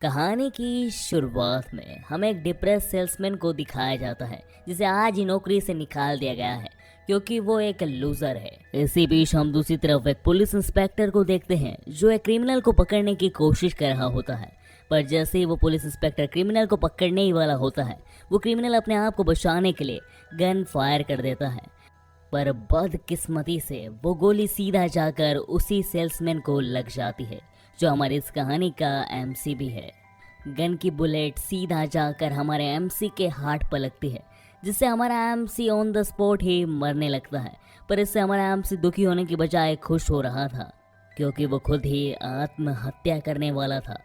कहानी की शुरुआत में हमें एक डिप्रेस सेल्समैन को दिखाया जाता है जिसे आज ही नौकरी से निकाल दिया गया है क्योंकि वो एक लूजर है। इसी बीच हम दूसरी तरफ एक पुलिस इंस्पेक्टर को देखते हैं जो एक क्रिमिनल को पकड़ने की कोशिश कर रहा होता है। पर जैसे ही वो पुलिस इंस्पेक्टर क्रिमिनल को पकड़ने ही वाला होता है, वो क्रिमिनल अपने आप को बचाने के लिए गन फायर कर देता है। पर बदकिस्मती से वो गोली सीधा जाकर उसी सेल्समैन को लग जाती है जो हमारी इस कहानी का एमसी भी है। गन की बुलेट सीधा जाकर हमारे एमसी के हार्ट पर लगती है जिससे हमारा एमसी ऑन द स्पॉट ही मरने लगता है। पर इससे हमारा एमसी दुखी होने की बजाय खुश हो रहा था क्योंकि वो खुद ही आत्महत्या करने वाला था।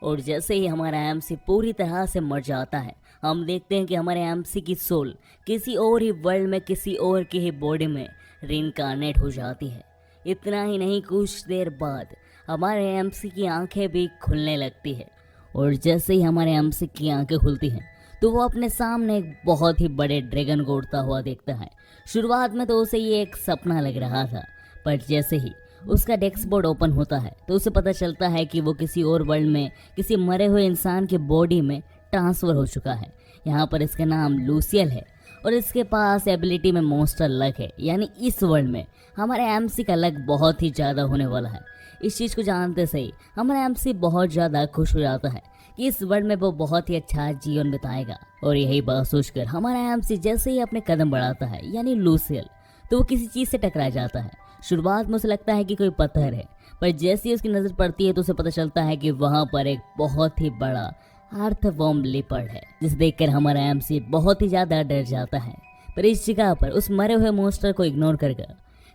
और जैसे ही हमारा एमसी पूरी तरह से मर जाता है, हम देखते हैं कि हमारे एमसी की सोल किसी और ही वर्ल्ड में किसी और की ही बॉडी में रीइंकार्नेट हो जाती है। इतना ही नहीं, कुछ देर बाद हमारे एमसी की आंखें भी खुलने लगती है। और जैसे ही हमारे एमसी की आंखें खुलती हैं तो वो अपने सामने एक बहुत ही बड़े ड्रैगन को उड़ता हुआ देखता है। शुरुआत में तो उसे ये एक सपना लग रहा था, पर जैसे ही उसका डैशबोर्ड ओपन होता है तो उसे पता चलता है कि वो किसी और वर्ल्ड में किसी मरे हुए इंसान की बॉडी में ट्रांसफ़र हो चुका है। यहाँ पर इसका नाम लूसियल है और इसके पास एबिलिटी में मॉन्स्टर लक है, यानी इस वर्ल्ड में हमारे एमसी का लक बहुत ही ज़्यादा होने वाला है। इस चीज़ को जानते से ही हमारा एमसी बहुत ज़्यादा खुश हो जाता है कि इस वर्ल्ड में वो बहुत ही अच्छा जीवन बिताएगा। और यही बात सोचकर हमारा एमसी जैसे ही अपने कदम बढ़ाता है, यानी लूसियल, तो वो किसी चीज़ से टकरा जाता है। शुरुआत में उसे लगता है कि कोई पत्थर है, पर जैसे ही उसकी नज़र पड़ती है तो उसे पता चलता है कि वहाँ पर एक बहुत ही बड़ा अर्थवॉर्म लिपर्ड है, जिसे देखकर हमारा एमसी बहुत ही ज़्यादा डर जाता है। पर इस जगह पर उस मरे हुए मॉन्स्टर को इग्नोर कर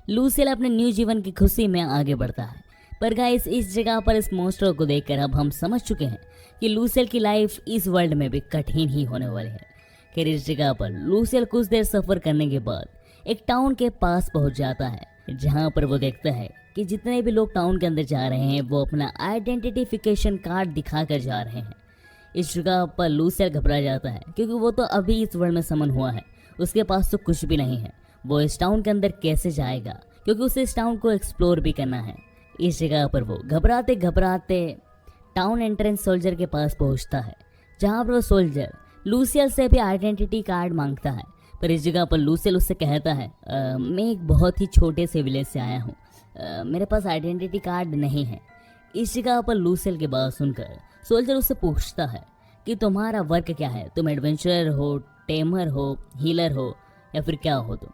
लूसियल अपने न्यू जीवन की खुशी में आगे बढ़ता है। पर गाइस, इस जगह पर इस मॉन्स्टर को देखकर अब हम समझ चुके हैं कि लूसियल की लाइफ इस वर्ल्ड में भी कठिन ही होने वाली है। खैर, इस जगह पर लूसियल कुछ देर सफ़र करने के बाद एक टाउन के पास पहुंच जाता है, जहां पर वो देखता है कि जितने भी लोग टाउन के अंदर जा रहे हैं वो अपना आइडेंटिफिकेशन कार्ड दिखा कर जा रहे हैं। इस जगह पर लूसियल घबरा जाता है क्योंकि वो तो अभी इस वर्ल्ड में समन हुआ है, उसके पास तो कुछ भी नहीं है। वो इस टाउन के अंदर कैसे जाएगा क्योंकि उसे इस टाउन को एक्सप्लोर भी करना है। इस जगह पर वो घबराते घबराते टाउन एंट्रेंस सोल्जर के पास पहुंचता है, जहां पर वो सोल्जर लूसियल से भी आइडेंटिटी कार्ड मांगता है। पर इस जगह पर लूसियल उससे कहता है, मैं एक बहुत ही छोटे से विलेज से आया हूँ, मेरे पास आइडेंटिटी कार्ड नहीं है। इस जगह पर लूसियल की बात सुनकर सोल्जर उससे पूछता है कि तुम्हारा वर्क क्या है, तुम एडवेंचरर हो, टेमर हो, हीलर हो या फिर क्या हो तुम?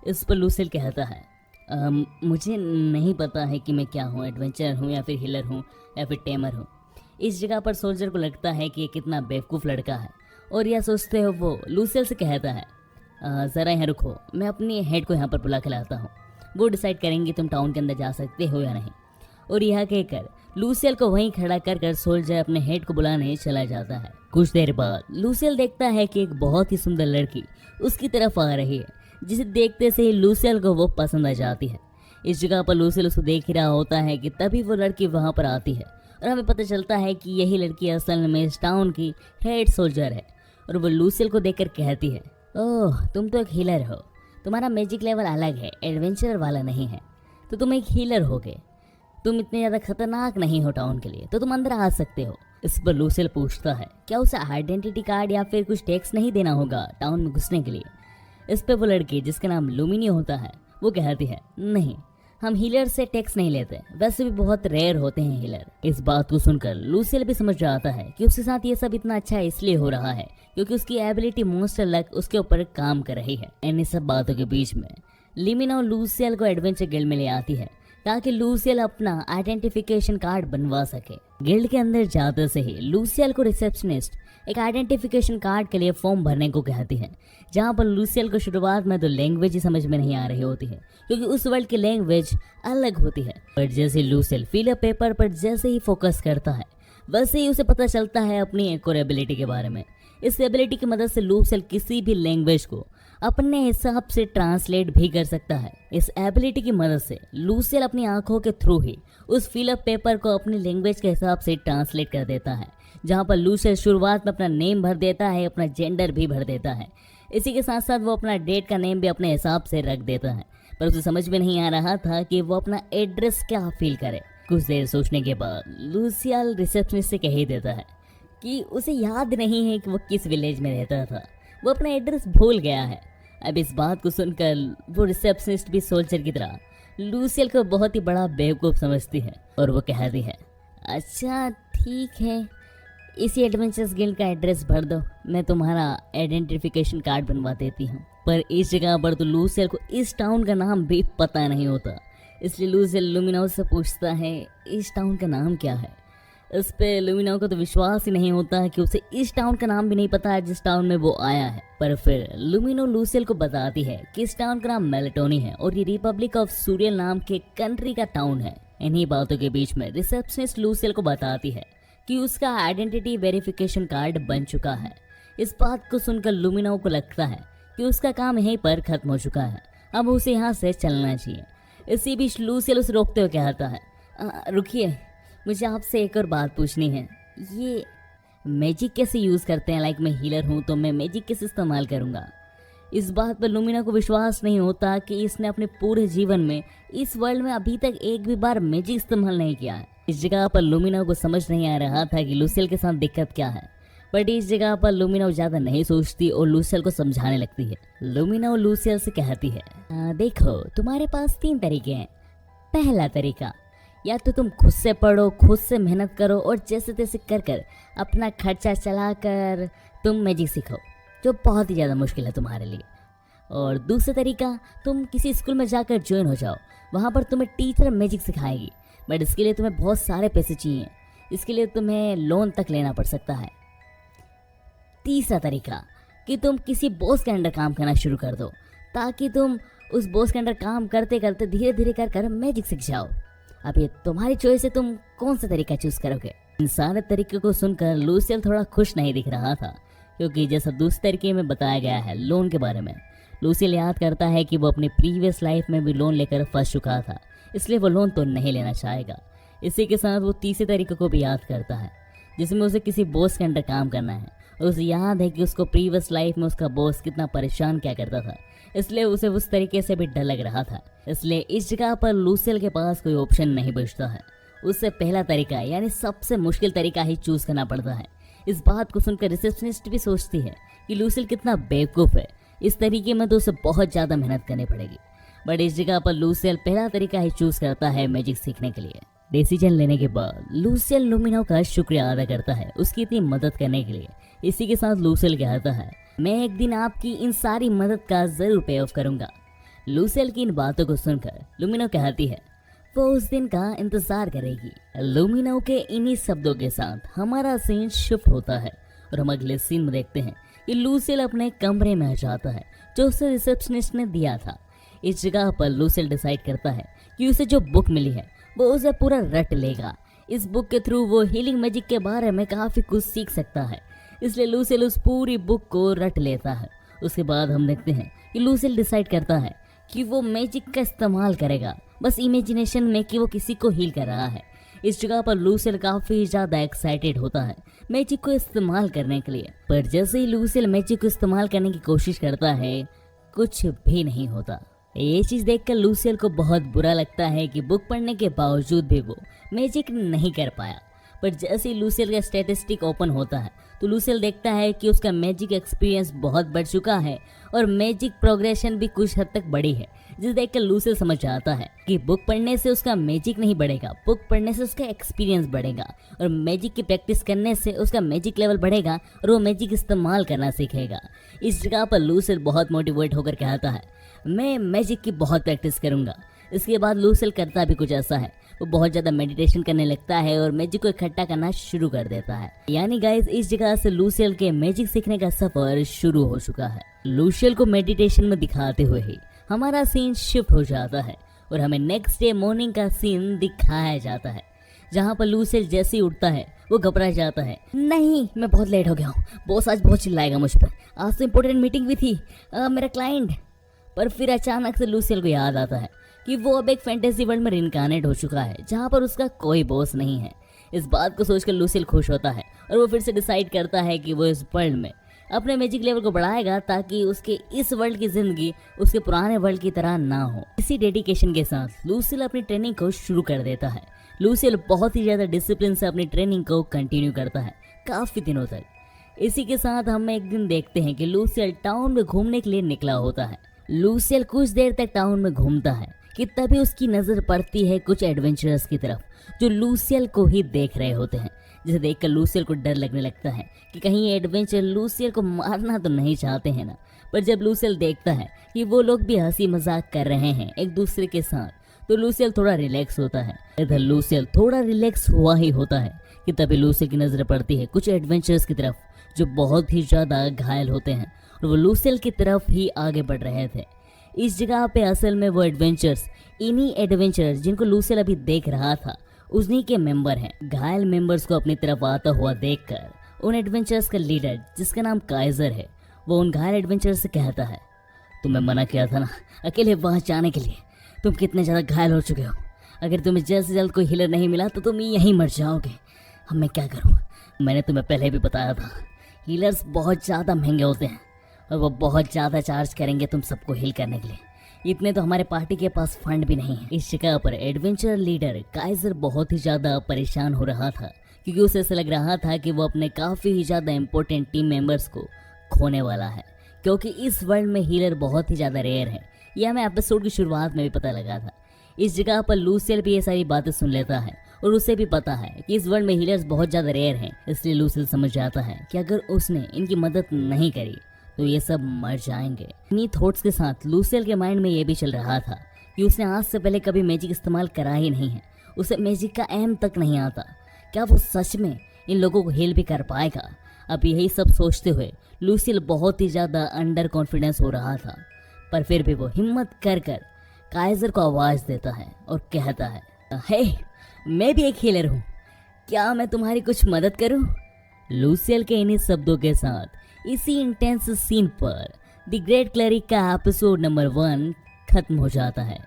इस पर लूसियल कहता है, मुझे नहीं पता है कि मैं क्या हूँ, एडवेंचरर हूँ या फिर हीलर हूँ या फिर टेमर हूँ। इस जगह पर सोल्जर को लगता है कि ये कितना बेवकूफ़ लड़का है, और यह सोचते हो वो लूसियल से कहता है, ज़रा यहाँ रुको, मैं अपनी हेड को यहाँ पर बुला के लाता हूँ, वो डिसाइड करेंगे तुम टाउन के अंदर जा सकते हो या नहीं। और यह कहकर लूसियल को वहीं खड़ा कर कर सोल्जर अपने हेड को बुलाने चला जाता है। कुछ देर बाद लूसियल देखता है कि एक बहुत ही सुंदर लड़की उसकी तरफ आ रही है, जिसे देखते से ही लूसियल को वो पसंद आ जाती है। इस जगह पर लूसियल उसको देख ही रहा होता है कि तभी वो लड़की वहाँ पर आती है और हमें पता चलता है कि यही लड़की असल में इस टाउन की हेड सोल्जर है। और वो लूसियल को देखकर कहती है, ओह, तुम तो एक हीलर हो, तुम्हारा मैजिक लेवल अलग है, एडवेंचरर वाला नहीं है, तो तुम एक हीलर होगे, तुम इतने ज़्यादा खतरनाक नहीं हो टाउन के लिए, तो तुम अंदर आ सकते हो। इस पर लूसियल पूछता है, क्या उसे आइडेंटिटी कार्ड या फिर कुछ टैक्स नहीं देना होगा टाउन में घुसने के लिए? इस पर वो लड़की, जिसका नाम लुमिनियो होता है, वो कहती है, नहीं, हम हीलर से टैक्स नहीं लेते, वैसे भी बहुत रेयर होते हैं हीलर। इस बात को सुनकर लूसियल भी समझ जाता है कि उसके साथ ये सब इतना अच्छा इसलिए हो रहा है क्योंकि उसकी एबिलिटी मॉन्स्टर लक उसके ऊपर काम कर रही है। इन सब बातों के बीच में लिमिनो लूसियल को एडवेंचर गिल्ड में ले आती है ताकि लूसियल अपना आइडेंटिफिकेशन कार्ड बनवा सके। गिल्ड के अंदर जाते से ही लूसियल को रिसेप्शनिस्ट एक आइडेंटिफिकेशन कार्ड के लिए फॉर्म भरने को कहती है, जहां पर लूसियल को शुरुआत में तो लैंग्वेज ही समझ में नहीं आ रही होती है क्योंकि उस वर्ल्ड की लैंग्वेज अलग होती है। पर जैसे लूसियल फिलर पेपर पर जैसे ही फोकस करता है, वैसे ही उसे पता चलता है अपनी एक और एबिलिटी के बारे में। इस एबिलिटी की मदद से लूसियल किसी भी लैंग्वेज को अपने हिसाब से ट्रांसलेट भी कर सकता है। इस एबिलिटी की मदद से लूसियल अपनी आंखों के थ्रू ही उस फिलर पेपर को अपनी लैंग्वेज के हिसाब से ट्रांसलेट कर देता है, जहां पर लूसियल शुरुआत में अपना नेम भर देता है, अपना जेंडर भी भर देता है। इसी के साथ साथ वो अपना डेट का नेम भी अपने हिसाब से रख देता है। पर उसे समझ में नहीं आ रहा था कि वो अपना एड्रेस क्या फील करे। कुछ देर सोचने के बाद लूसियल रिसेप्शनिस्ट से कह ही देता है कि उसे याद नहीं है कि वो किस विलेज में रहता था। वो अपना एड्रेस भूल गया है। अब इस बात को सुनकर वो रिसेप्शनिस्ट भी सोल्जर की तरह लूसियल को बहुत ही बड़ा बेवकूफ़ समझती है और वो कहती है, अच्छा ठीक है, इसी एडवेंचर्स गिल्ड का एड्रेस भर दो, मैं तुम्हारा आइडेंटिफिकेशन कार्ड बनवा देती हूँ। पर इस जगह पर तो लूसियल को इस टाउन का नाम भी पता नहीं होता, इसलिए लूसियल लुमिनाओ से पूछता है इस टाउन का नाम क्या है। इस पे लुमिनाओ को तो विश्वास ही नहीं होता कि उसे इस टाउन का नाम भी नहीं पता है जिस टाउन में वो आया है। पर फिर लुमिनो लूसियल को बताती है कि इस टाउन का नाम मेलेटोनी है और ये रिपब्लिक ऑफ सूरियल नाम के कंट्री का टाउन है। इन्हीं बातों के बीच में रिसेप्शनिस्ट लूसियल को बताती है कि उसका आइडेंटिटी वेरिफिकेशन कार्ड बन चुका है। इस बात को सुनकर लुमिनाओ को लगता है कि उसका काम यहीं पर खत्म हो चुका है, अब उसे यहाँ से चलना चाहिए। इसी बीच लूसियल उसे रोकते हुए कहता है, रुकिए, मुझे आपसे एक और बात पूछनी है, ये मैजिक कैसे यूज़ करते हैं? लाइक मैं हीलर हूँ तो मैं मैजिक कैसे इस्तेमाल करूँगा? इस बात पर लुमिना को विश्वास नहीं होता कि इसने अपने पूरे जीवन में इस वर्ल्ड में अभी तक एक भी बार मैजिक इस्तेमाल नहीं किया है। इस जगह पर लुमिना को समझ नहीं आ रहा था कि लूसियल के साथ दिक्कत क्या है, बट इस जगह पर लुमिना ज़्यादा नहीं सोचती और लूसियल को समझाने लगती है। लुमिना लूसियल से कहती है, देखो तुम्हारे पास 3 तरीके हैं। पहला तरीका, या तो तुम खुद से पढ़ो, खुद से मेहनत करो और जैसे तैसे कर कर अपना खर्चा चलाकर तुम मैजिक सीखो, जो बहुत ही ज़्यादा मुश्किल है तुम्हारे लिए। और दूसरा तरीका, तुम किसी स्कूल में जाकर ज्वाइन हो जाओ, वहाँ पर तुम्हें टीचर मैजिक सिखाएगी, बट इसके लिए तुम्हें बहुत सारे पैसे चाहिए, इसके लिए तुम्हें लोन तक लेना पड़ सकता है। तीसरा तरीका कि तुम किसी बॉस के अंडर काम करना शुरू कर दो, ताकि तुम उस बॉस के अंडर काम करते करते धीरे धीरे कर कर मैजिक सीख जाओ। अब ये तुम्हारी चॉइस है, तुम कौन सा तरीका चूज करोगे? इन सारे तरीके को सुनकर लूसियल थोड़ा खुश नहीं दिख रहा था, क्योंकि जैसा दूसरे तरीके में बताया गया है लोन के बारे में, लूसियल याद करता है कि वो अपनी प्रीवियस लाइफ में भी लोन लेकर फंस चुका था, इसलिए वो लोन तो नहीं लेना चाहेगा। इसी के साथ वो तीसरे तरीके को भी याद करता है, जिसमें उसे किसी बॉस के अंडर काम करना है, और उसे याद है कि उसको प्रीवियस लाइफ में उसका बॉस कितना परेशान क्या करता था, इसलिए उसे उस तरीके से भी डर लग रहा था। इसलिए इस जगह पर लूसियल के पास कोई ऑप्शन नहीं बचता है, उससे पहला तरीका यानी सबसे मुश्किल तरीका ही चूज करना पड़ता है। इस बात को सुनकर रिसेप्शनिस्ट भी सोचती है कि लूसियल कितना बेवकूफ़ है, इस तरीके में तो उसे बहुत ज़्यादा मेहनत करनी पड़ेगी। बट इस जगह पर लूसियल पहला तरीका ही चूज करता है मैजिक सीखने के लिए। डिसीजन लेने के बाद लूसियल लुमिनो का शुक्रिया अदा करता है उसकी इतनी मदद करने के लिए। इसी के साथ लूसियल कहता है, मैं एक दिन आपकी इन सारी मदद का जरूर पे ऑफ करूंगा। लूसियल की इन बातों को सुनकर लुमिनो कहती है वो उस दिन का इंतजार करेगी। लुमिनो के इन्हीं शब्दों के साथ हमारा सीन शिफ्ट होता है और हम अगले सीन में देखते हैं कि लूसियल अपने कमरे में आ जाता है जो उसे रिसेप्शनिस्ट ने दिया था। इस जगह पर लूसियल डिसाइड करता है कि उसे जो बुक मिली है वो उसे पूरा रट लेगा। इस बुक के थ्रू वो हीलिंग मैजिक के बारे में काफ़ी कुछ सीख सकता है, इसलिए लूसियल उस पूरी बुक को रट लेता है। उसके बाद हम देखते हैं कि लूसियल डिसाइड करता है कि वो मैजिक का इस्तेमाल करेगा, बस इमेजिनेशन में कि वो किसी को हील कर रहा है। इस जगह पर लूसियल काफ़ी ज़्यादा एक्साइटेड होता है मैजिक को इस्तेमाल करने के लिए, पर जैसे ही लूसियल मैजिक को इस्तेमाल करने की कोशिश करता है कुछ भी नहीं होता। ये चीज़ देखकर लूसियल को बहुत बुरा लगता है कि बुक पढ़ने के बावजूद भी वो मैजिक नहीं कर पाया। पर जैसे ही लूसियल का स्टैटिस्टिक ओपन होता है तो लूसियल देखता है कि उसका मैजिक एक्सपीरियंस बहुत बढ़ चुका है और मैजिक प्रोग्रेशन भी कुछ हद तक बढ़ी है, जिसे देखकर लूसियल समझ आता है कि बुक पढ़ने से उसका मैजिक नहीं बढ़ेगा, बुक पढ़ने से उसका एक्सपीरियंस बढ़ेगा और मैजिक की प्रैक्टिस करने से उसका मैजिक लेवल बढ़ेगा और वो मैजिक इस्तेमाल करना सीखेगा। इस जगह पर लूसियल बहुत मोटिवेट होकर कहता है मैं मैजिक की बहुत प्रैक्टिस करूंगा। इसके बाद लूसियल करता भी कुछ ऐसा है, वो बहुत ज़्यादा मेडिटेशन करने लगता है और मैजिक को इकट्ठा करना शुरू कर देता है। यानी गाइस इस जगह से लूसियल के मैजिक सीखने का सफर शुरू हो चुका है। लूसियल को मेडिटेशन में दिखाते हुए ही हमारा सीन शिफ्ट हो जाता है और हमें नेक्स्ट डे मॉर्निंग का सीन दिखाया जाता है, जहाँ पर लूसियल जैसे ही उठता है वो घबरा जाता है, नहीं मैं बहुत लेट हो गया हूँ, बॉस आज बहुत चिल्लाएगा मुझ पर, आज तो इम्पोर्टेंट मीटिंग भी थी, मेरा क्लाइंट। पर फिर अचानक से लूसियल को याद आता है कि वो अब एक फैंटेसी वर्ल्ड में रिनकार्नेट हो चुका है जहाँ पर उसका कोई बॉस नहीं है। इस बात को सोचकर लूसियल खुश होता है और वो फिर से डिसाइड करता है कि वो इस वर्ल्ड में अपने मैजिक लेवल को बढ़ाएगा ताकि उसके इस वर्ल्ड की जिंदगी उसके पुराने वर्ल्ड की तरह ना हो। इसी डेडिकेशन के साथ लूसियल अपनी ट्रेनिंग को शुरू कर देता है। लूसियल बहुत ही ज़्यादा डिसिप्लिन से अपनी ट्रेनिंग को कंटिन्यू करता है काफी दिनों तक। इसी के साथ हम एक दिन देखते हैं कि लूसियल टाउन में घूमने के लिए निकला होता है। लूसियल कुछ देर तक टाउन में घूमता है कि तभी उसकी नजर पड़ती है कुछ एडवेंचरर्स की तरफ जो लूसियल को ही देख रहे होते हैं, जिसे देखकर लूसियल को डर लगने लगता है कि कहीं एडवेंचर लूसियल को मारना तो नहीं चाहते हैं ना। पर जब लूसियल देखता है कि वो लोग भी हंसी मजाक कर रहे हैं एक दूसरे के साथ, तो लूसियल थोड़ा रिलैक्स होता है। इधर लूसियल थोड़ा रिलैक्स हुआ ही होता है कि तभी लूसियल की नजर पड़ती है कुछ एडवेंचर्स की तरफ जो बहुत ही ज्यादा घायल होते हैं और वो लूसियल की तरफ ही आगे बढ़ रहे थे। इस जगह पे असल में वो एडवेंचर्स इन्हीं एडवेंचर्स जिनको लूसियल अभी देख रहा था उन्हीं के मेंबर हैं। घायल मेंबर्स को अपनी तरफ आता हुआ देखकर उन एडवेंचर्स का लीडर जिसका नाम काइजर है, वो उन घायल एडवेंचर्स से कहता है, तुम्हें मना किया था ना अकेले वहां जाने के लिए, तुम कितने ज़्यादा घायल हो चुके हो। अगर तुम्हें जल्द से जल्द कोई हीलर नहीं मिला तो तुम यहीं मर जाओगे। अब मैं क्या करूं? मैंने तुम्हें पहले भी बताया था, हीलर्स बहुत ज़्यादा महंगे होते हैं और वो बहुत ज़्यादा चार्ज करेंगे तुम सबको हील करने के लिए। इतने तो हमारे पार्टी के पास फंड भी नहीं है। इस जगह पर एडवेंचर लीडर काइजर बहुत ही ज़्यादा परेशान हो रहा था क्योंकि उसे ऐसा लग रहा था कि वो अपने काफ़ी ही ज़्यादा इंपॉर्टेंट टीम मेंबर्स को खोने वाला है, क्योंकि इस वर्ल्ड में हीलर बहुत ही ज़्यादा रेयर है। यह हमें एपिसोड की शुरुआत में भी पता लगा था। इस जगह पर लूसियल भी ये सारी बातें सुन लेता है और उसे भी पता है कि इस वर्ल्ड में हीलर्स बहुत ज़्यादा रेयर हैं। इसलिए लूसियल समझ जाता है कि अगर उसने इनकी मदद नहीं करी तो ये सब मर जाएंगे। इन्हीं थॉट्स के साथ लूसियल के माइंड में ये भी चल रहा था कि उसने आज से पहले कभी मैजिक इस्तेमाल करा ही नहीं है, उसे मैजिक का एम तक नहीं आता। क्या वो सच में इन लोगों को हील भी कर पाएगा? अब यही सब सोचते हुए लूसियल बहुत ही ज़्यादा अंडर कॉन्फिडेंस हो रहा था, पर फिर भी वो हिम्मत कर काइजर को आवाज़ देता है और कहता है, हे, मैं भी एक हीलर हूँ, क्या मैं तुम्हारी कुछ मदद करूँ? लूसियल के इन्हीं शब्दों के साथ इसी इंटेंस सीन पर द ग्रेट क्लरिक का एपिसोड नंबर 1 खत्म हो जाता है।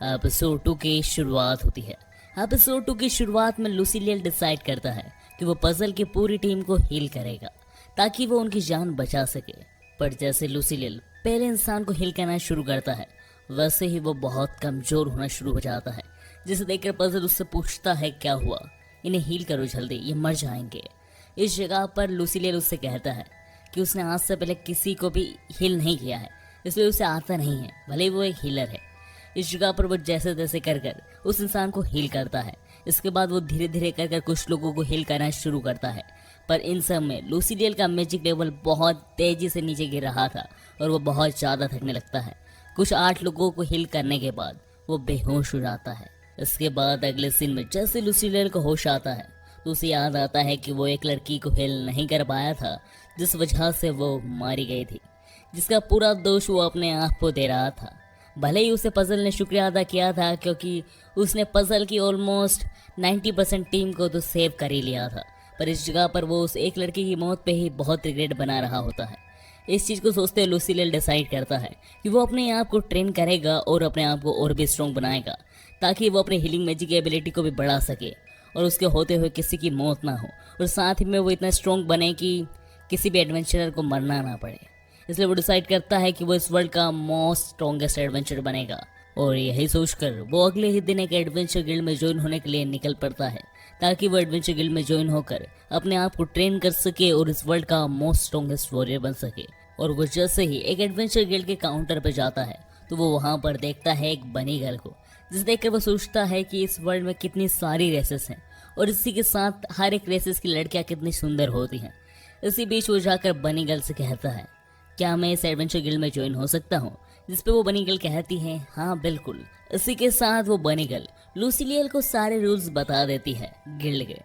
एपिसोड 2 की शुरुआत होती है। एपिसोड 2 की शुरुआत में लूसिलियल डिसाइड करता है कि वो पजल की पूरी टीम को हील करेगा ताकि वो उनकी जान बचा सके। पर जैसे लूसिलियल पहले इंसान को हील करना शुरू करता है वैसे ही वो बहुत कमजोर होना शुरू हो जाता है, जिसे देखकर पजल उससे पूछता है क्या हुआ, इन्हें हील करो जल्दी, ये मर जाएंगे। इस जगह पर लूसिलियल उससे कहता है कि उसने आज से पहले किसी को भी हील नहीं किया है, इसलिए उसे आता नहीं है, भले ही वो एक हीलर है। इस जगह पर वो जैसे तैसे कर उस इंसान को हील करता है। इसके बाद वो धीरे धीरे कर कुछ लोगों को हील करना शुरू करता है, पर इन सब में लूसिलियल का मैजिक लेवल बहुत तेजी से नीचे गिर रहा था और वो बहुत ज़्यादा थकने लगता है। कुछ 8 लोगों को हील करने के बाद वो बेहोश हो जाता है। इसके बाद अगले सीन में जैसे लूसिलियल को होश आता है तो उसे याद आता है कि वो एक लड़की को हील नहीं कर पाया था जिस वजह से वो मारी गई थी, जिसका पूरा दोष वो अपने आप को दे रहा था। भले ही उसे पजल ने शुक्रिया अदा किया था क्योंकि उसने पजल की ऑलमोस्ट 90% टीम को तो सेव कर ही लिया था, पर इस जगह पर वो उस एक लड़की की मौत पे ही बहुत रिग्रेट बना रहा होता है। इस चीज़ को सोचते हुए लूसिलियल डिसाइड करता है कि वो अपने आप को ट्रेन करेगा और अपने आप को और भी स्ट्रॉन्ग बनाएगा ताकि वो अपने हीलिंग मैजिक की एबिलिटी को भी बढ़ा सके और उसके होते हुए किसी की मौत ना हो, और साथ ही में वो इतना स्ट्रॉन्ग बने कि किसी भी एडवेंचरर को मरना ना पड़े। इसलिए वो डिसाइड करता है कि वो इस वर्ल्ड का मोस्ट स्ट्रॉन्गेस्ट एडवेंचर बनेगा, और यही सोचकर वो अगले ही दिन एक एडवेंचर गिल्ड में ज्वाइन होने के लिए निकल पड़ता है ताकि वो एडवेंचर गिल्ड में ज्वाइन होकर अपने आप को ट्रेन कर सके और इस वर्ल्ड का मोस्ट स्ट्रॉन्गेस्ट वॉरियर बन सके। और वो जैसे ही एक एडवेंचर गिल्ड के काउंटर पर जाता है तो वो वहाँ पर देखता है एक बनी गर्ल को, जिसे देखकर वो सोचता है कि इस वर्ल्ड में कितनी सारी रेसेस हैं और इसी के साथ हर एक रेसेस की लड़कियाँ कितनी सुंदर होती हैं। इसी बीच वो जाकर बनी गर्ल से कहता है, क्या मैं इस एडवेंचर गिल्ड में ज्वाइन हो सकता हूँ? जिस पे वो बनी गर्ल कहती है, हाँ बिल्कुल। इसी के साथ वो बनी गर्ल लूसिलियल को सारे रूल्स बता देती है गिल्ड के।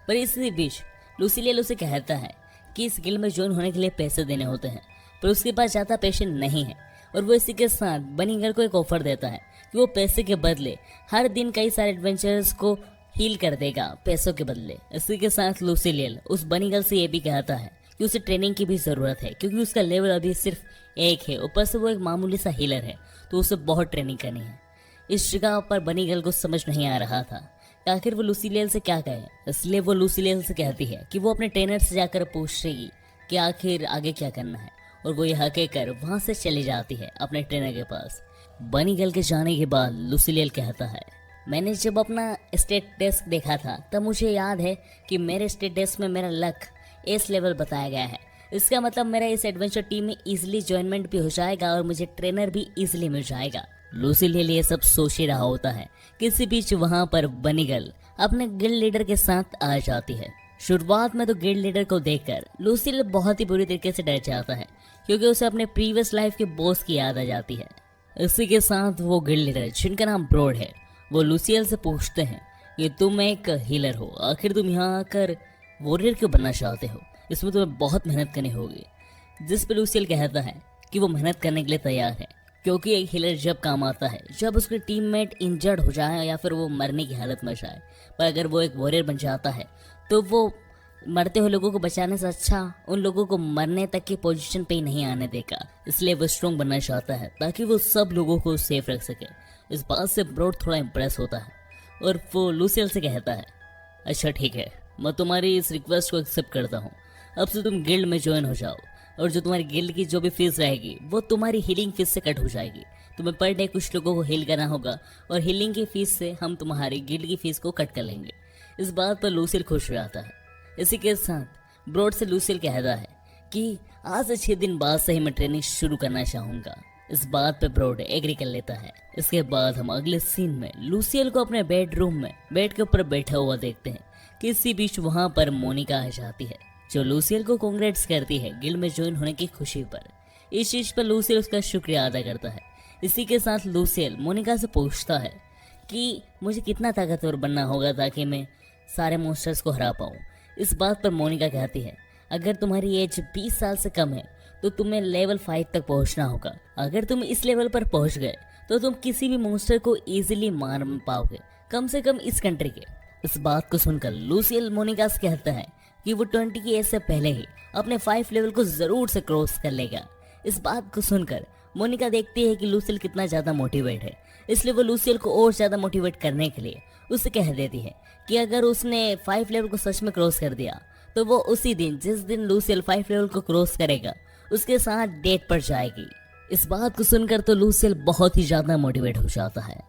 पर इसी बीच लूसिलियल उसे कहता है कि इस गिल्ड में ज्वाइन होने के लिए पैसे देने होते हैं, पर उसके पास ज़्यादा पैसे नहीं है, और वो इसी के साथ बनी गर्ल को एक ऑफर देता है कि वो पैसे के बदले हर दिन कई सारे एडवेंचरर्स को हील कर देगा पैसों के बदले। इसी के साथ लूसिलियल उस बनी गर्ल से ये भी कहता है कि उसे ट्रेनिंग की भी ज़रूरत है क्योंकि उसका लेवल अभी सिर्फ 1 है, ऊपर से वो एक मामूली सा हीलर है, तो उसे बहुत ट्रेनिंग करनी है। इस जगह पर बनी गर्ल को समझ नहीं आ रहा था कि आखिर वो लूसिलियल से क्या कहे, इसलिए वो लूसिलियल से कहती है कि वो अपने ट्रेनर से जाकर पूछेगी कि आखिर आगे क्या करना है, और वो यह कहकर वहाँ से चली जाती है अपने ट्रेनर के पास। बनी गर्ल के जाने के बाद लूसिलियल कहता है, मैंने जब अपना स्टेट टेस्ट देखा था तब मुझे याद है कि मेरे स्टेट टेस्ट में मेरा लक एस लेवल बताया गया है। इसका मतलब मेरा इस एडवेंचर टीम में इजीली जॉइनमेंट भी हो जाएगा और मुझे ट्रेनर भी इजीली मिल जाएगा। लूसी ले लिए सब सोच ही रहा होता है, किसी बीच वहां पर बनी गर्ल अपने गिल्ड लीडर के साथ आ जाती है। शुरुआत में तो गिल्ड लीडर को देखकर लूसील बहुत ही बुरी तरीके से डर जाता है, क्योंकि उसे अपने प्रीवियस लाइफ के बॉस की याद आ जाती है। इसी के साथ वो गिल्ड लीडर जिनका नाम ब्रॉड है, वो लूसियल से पूछते हैं कि तुम एक हीलर हो, आखिर तुम यहाँ आकर वॉरियर क्यों बनना चाहते हो? इसमें तुम्हें बहुत मेहनत करनी होगी। जिस पर लूसियल कहता है कि वो मेहनत करने के लिए तैयार है, क्योंकि एक हीलर जब काम आता है जब उसके टीममेट इंजर्ड हो जाए या फिर वो मरने की हालत में जाए, पर अगर वो एक वॉरियर बन जाता है तो वो मरते हुए लोगों को बचाने से अच्छा उन लोगों को मरने तक की पोजीशन पे ही नहीं आने देगा। इसलिए वो स्ट्रॉन्ग बनना चाहता है ताकि वो सब लोगों को सेफ रख सके। इस बात से ब्रॉड थोड़ा इम्प्रेस होता है और वो लूसियल से कहता है, अच्छा ठीक है, मैं तुम्हारी इस रिक्वेस्ट को एक्सेप्ट करता हूँ। अब से तुम गिल्ड में ज्वाइन हो जाओ और जो तुम्हारी गिल्ड की जो भी फीस रहेगी वो तुम्हारी हीलिंग फीस से कट हो जाएगी। तुम्हें पर डे कुछ लोगों को हील करना होगा और हीलिंग की फीस से हम तुम्हारी गिल्ड की फीस को कट कर लेंगे। इस बात पर लूसियल खुश हो जाता है। इसी के साथ ब्रॉड से लूसियल कहता है कि आज से 6 दिन बाद से ही मैं ट्रेनिंग शुरू करना चाहूंगा। इस बात पे ब्रॉड एग्री कर लेता है। इसके बाद हम अगले सीन में लूसियल को अपने बेडरूम में बेड के ऊपर बैठा हुआ देखते हैं कि इसी बीच वहां पर मोनिका आ जाती है, जो लूसियल को कांग्रेट्स करती है गिल्ड में ज्वाइन होने की खुशी पर। इस चीज पर लूसियल उसका शुक्रिया अदा करता है। इसी के साथ लूसियल मोनिका से पूछता है कि मुझे कितना ताकतवर बनना होगा ताकि मैं सारे मॉन्स्टर्स को हरा पाऊं। इस बात पर मोनिका कहती है, अगर तुम्हारी एज 20 साल से कम है तो तुम्हें लेवल 5 तक पहुंचना होगा। अगर तुम इस लेवल पर पहुंच गए तो तुम किसी भी मॉन्स्टर को इजीली मार पाओगे, कम से कम इस कंट्री के। इस बात को सुनकर लूसियल मोनिका से कहता है कि वो 20 की एज से पहले ही अपने 5 लेवल को जरूर से क्रॉस कर लेगा। इस बात को सुनकर मोनिका देखती है कि लूसियल कितना ज्यादा मोटिवेट है, इसलिए वो लूसियल को और ज्यादा मोटिवेट करने के लिए उसे कह देती है कि अगर उसने 5 लेवल को सच में क्रॉस कर दिया तो वो उसी दिन जिस दिन लूसियल 5 लेवल को क्रॉस करेगा उसके साथ डेट पर जाएगी। इस बात को सुनकर तो लूसियल बहुत ही ज्यादा मोटिवेट हो जाता है।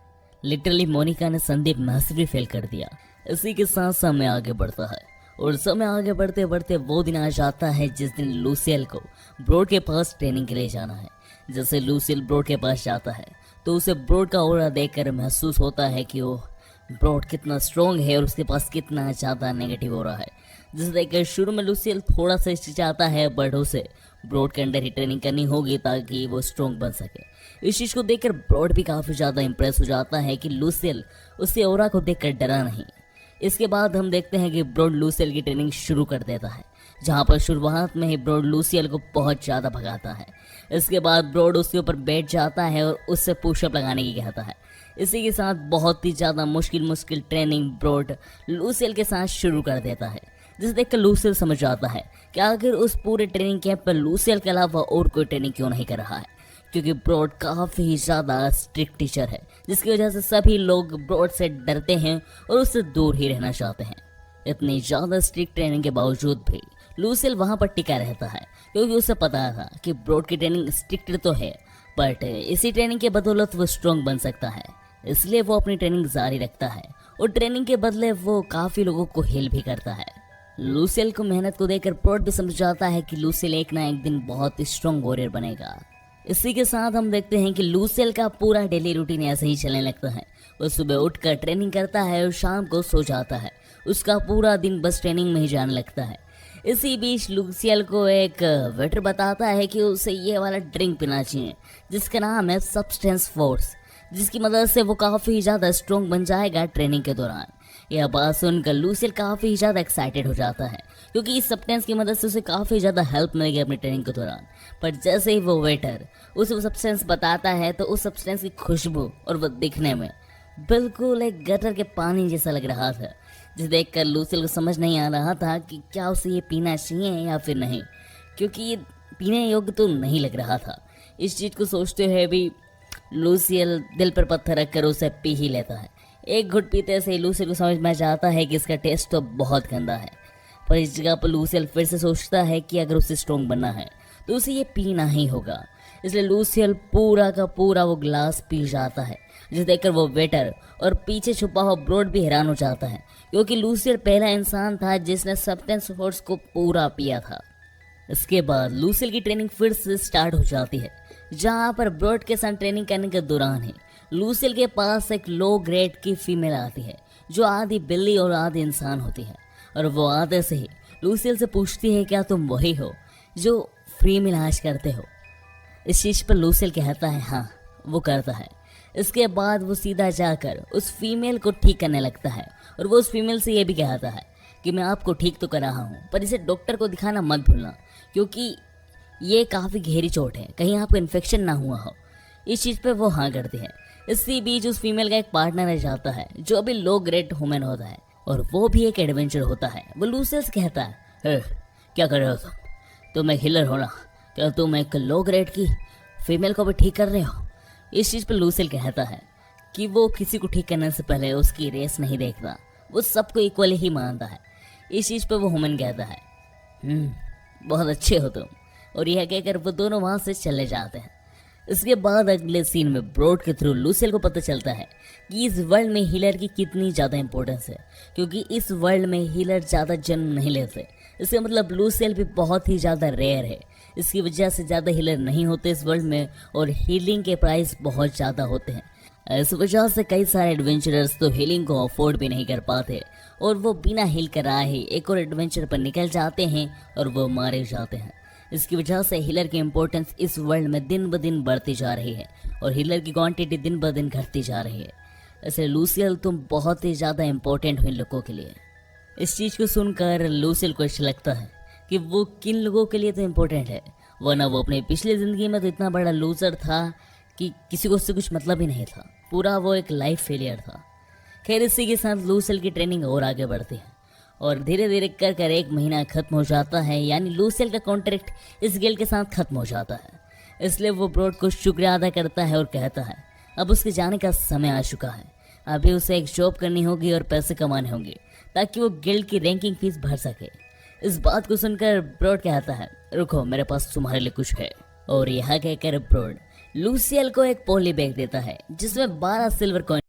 लिटरली मोनिका ने संदीप मैसिवली फेल कर दिया। इसी के साथ समय आगे बढ़ता है और समय आगे बढ़ते बढ़ते वो दिन आ जाता है जिस दिन लूसियल को ब्रॉड के पास ट्रेनिंग के लिए जाना है। जैसे लूसियल ब्रॉड के पास जाता है तो उसे ब्रॉड का ऑरा देखकर महसूस होता है कि वो ब्रॉड कितना स्ट्रॉन्ग है और उसके पास कितना ज़्यादा नेगेटिव हो रहा है। जिसे देखकर शुरू में लूसियल थोड़ा सा हिचकिचाता है, बट उसे ब्रॉड के अंडर ही ट्रेनिंग करनी होगी ताकि वो स्ट्रॉन्ग बन सके। इस चीज़ को देखकर ब्रॉड भी काफ़ी ज़्यादा इंप्रेस हो जाता है कि लूसियल उसके ऑरा को देखकर डरा नहीं। इसके बाद हम देखते हैं कि ब्रॉड लूसियल की ट्रेनिंग शुरू कर देता है, जहाँ पर शुरुआत में ही ब्रॉड लूसियल को बहुत ज़्यादा भगाता है। इसके बाद ब्रॉड उसके ऊपर बैठ जाता है और उससे पुशअप लगाने की कहता है। इसी के साथ बहुत ही ज़्यादा मुश्किल ट्रेनिंग ब्रॉड लूसियल के साथ शुरू कर देता है, जिसे देखकर लूसियल समझ आता है कि आखिर उस पूरे ट्रेनिंग कैंप पर लूसियल के अलावा और कोई ट्रेनिंग क्यों नहीं कर रहा है, क्योंकि ब्रॉड काफ़ी ज़्यादा स्ट्रिक्ट टीचर है, जिसकी वजह से सभी लोग ब्रॉड से डरते हैं और उससे दूर ही रहना चाहते हैं। इतनी ज़्यादा स्ट्रिक्ट ट्रेनिंग के बावजूद भी लूसियल वहाँ पर टिका रहता है, क्योंकि उसे पता था कि ब्रॉड की ट्रेनिंग स्ट्रिक्ट तो है, बट इसी ट्रेनिंग के बदौलत वो स्ट्रॉन्ग बन सकता है। इसलिए वो अपनी ट्रेनिंग जारी रखता है और ट्रेनिंग के बदले वो काफ़ी लोगों को हेल्प भी करता है। लूसियल को मेहनत को देखकर ब्रॉड भी समझ जाता है कि लूसियल एक ना एक दिन बहुत स्ट्रॉन्ग वॉरियर बनेगा। इसी के साथ हम देखते हैं कि लूसियल का पूरा डेली रूटीन ऐसे ही चलने लगता है। वो सुबह उठकर ट्रेनिंग करता है और शाम को सो जाता है। उसका पूरा दिन बस ट्रेनिंग में ही जाने लगता है। इसी बीच लूसियल को एक वेटर बताता है कि उसे ये वाला ड्रिंक पीना चाहिए, जिसका नाम है सब्सटेंस फोर्स, जिसकी मदद से वो काफ़ी ज़्यादा स्ट्रॉन्ग बन जाएगा ट्रेनिंग के दौरान। यह बात सुनकर लूसियल काफ़ी ज़्यादा एक्साइटेड हो जाता है, क्योंकि इस सब्सटेंस की मदद से उसे काफ़ी ज़्यादा हेल्प मिलेगी अपनी ट्रेनिंग के दौरान। पर जैसे ही वो वेटर उसे वो सब्सटेंस बताता है तो उस सब्सटेंस की खुशबू और वो दिखने में बिल्कुल एक गटर के पानी जैसा लग रहा था, जिसे देखकर लूसियल को समझ नहीं आ रहा था कि क्या उसे ये पीना चाहिए या फिर नहीं, क्योंकि ये पीने योग्य तो नहीं लग रहा था। इस चीज़ को सोचते हुए भी लूसियल दिल पर पत्थर रखकर उसे पी ही लेता है। एक घुट पीते से लूसियल को समझ में आता है कि इसका टेस्ट तो बहुत गंदा है, पर इस जगह पर लूसियल फिर से सोचता है कि अगर उसे स्ट्रॉन्ग बनना है तो उसे ये पीना ही होगा। इसलिए लूसियल पूरा का पूरा वो ग्लास पी जाता है, जिसे देखकर वो वेटर और पीछे छुपा हुआ ब्रोड भी हैरान हो जाता है, क्योंकि लूसियल पहला इंसान था जिसने सब्सटेंस फोर्स को पूरा पिया था। इसके बाद लूसियल की ट्रेनिंग फिर से स्टार्ट हो जाती है, जहाँ पर ब्रोड के साथ ट्रेनिंग करने के दौरान ही लूसियल के पास एक लो ग्रेड की फीमेल आती है, जो आधी बिल्ली और आधी इंसान होती है, और वो आते से ही लूसियल से पूछती है, क्या तुम वही हो जो फ्री में इलाज करते हो? इस चीज़ पर लूसियल कहता है हाँ, वो करता है। इसके बाद वो सीधा जाकर उस फीमेल को ठीक करने लगता है, और वो उस फीमेल से ये भी कहता है कि मैं आपको ठीक तो कर रहा हूँ, पर इसे डॉक्टर को दिखाना मत भूलना, क्योंकि ये काफ़ी गहरी चोट है, कहीं आपको इन्फेक्शन ना हुआ हो। इस चीज़ पे वो हाँ करती है। इसी बीच उस फीमेल का एक पार्टनर रह जाता है, जो अभी लो ग्रेड ह्यूमन होता है, और वो भी एक एडवेंचर होता है। वो लूसियल से कहता है, क्या कर रहे हो तुम एक हिलर हो ना, क्या तुम एक लो ग्रेड की फीमेल को भी ठीक कर रहे हो? इस चीज़ पर लूसियल कहता है कि वो किसी को ठीक करने से पहले उसकी रेस नहीं देखता, वो सबको इक्वली ही मानता है। इस चीज़ पर वो ह्यूमन कहता है बहुत अच्छे हो तुम, और यह कहकर वो दोनों वहाँ से चले जाते हैं। इसके बाद अगले सीन में ब्रोड के थ्रू लूसियल को पता चलता है कि इस वर्ल्ड में हीलर की कितनी ज़्यादा इंपॉर्टेंस है, क्योंकि इस वर्ल्ड में हीलर ज़्यादा जन्म नहीं लेते। इसका मतलब लूसियल भी बहुत ही ज़्यादा रेयर है। इसकी वजह से ज़्यादा हीलर नहीं होते इस वर्ल्ड में, और हीलिंग के प्राइस बहुत ज़्यादा होते हैं। इस वजह से कई सारे एडवेंचरर्स तो हीलिंग को अफोर्ड भी नहीं कर पाते, और वो बिना हील कराए ही एक और एडवेंचर पर निकल जाते हैं और वो मारे जाते हैं। इसकी वजह से हीलर की इम्पोर्टेंस इस वर्ल्ड में दिन ब दिन बढ़ती जा रही है, और हीलर की क्वांटिटी दिन ब दिन घटती जा रही है। ऐसे लूसियल तुम बहुत ही ज़्यादा इम्पोर्टेंट हो इन लोगों के लिए। इस चीज़ को सुनकर लूसियल को अच्छा लगता है कि वो किन लोगों के लिए तो इम्पोर्टेंट है, वरना वो अपनी पिछली ज़िंदगी में तो इतना बड़ा लूजर था कि किसी को उससे कुछ मतलब ही नहीं था, पूरा वो एक लाइफ फेलियर था। खैर इसी के साथ लूसियल की ट्रेनिंग और आगे बढ़ती है, और धीरे धीरे कर कर एक महीना खत्म हो जाता है, यानी लूसियल का कॉन्ट्रैक्ट इस गिल्ड के साथ खत्म हो जाता है। इसलिए वो ब्रोड को शुक्रिया अदा करता है और कहता है अब उसके जाने का समय आ चुका है, अभी उसे एक जॉब करनी होगी और पैसे कमाने होंगे, ताकि वो गिल्ड की रैंकिंग फीस भर सके। इस बात को सुनकर ब्रोड कहता है रुको, मेरे पास तुम्हारे लिए कुछ है। और यह कहकर ब्रोड लूसियल को एक पॉली बैग देता है, जिसमें 12 सिल्वर कॉइन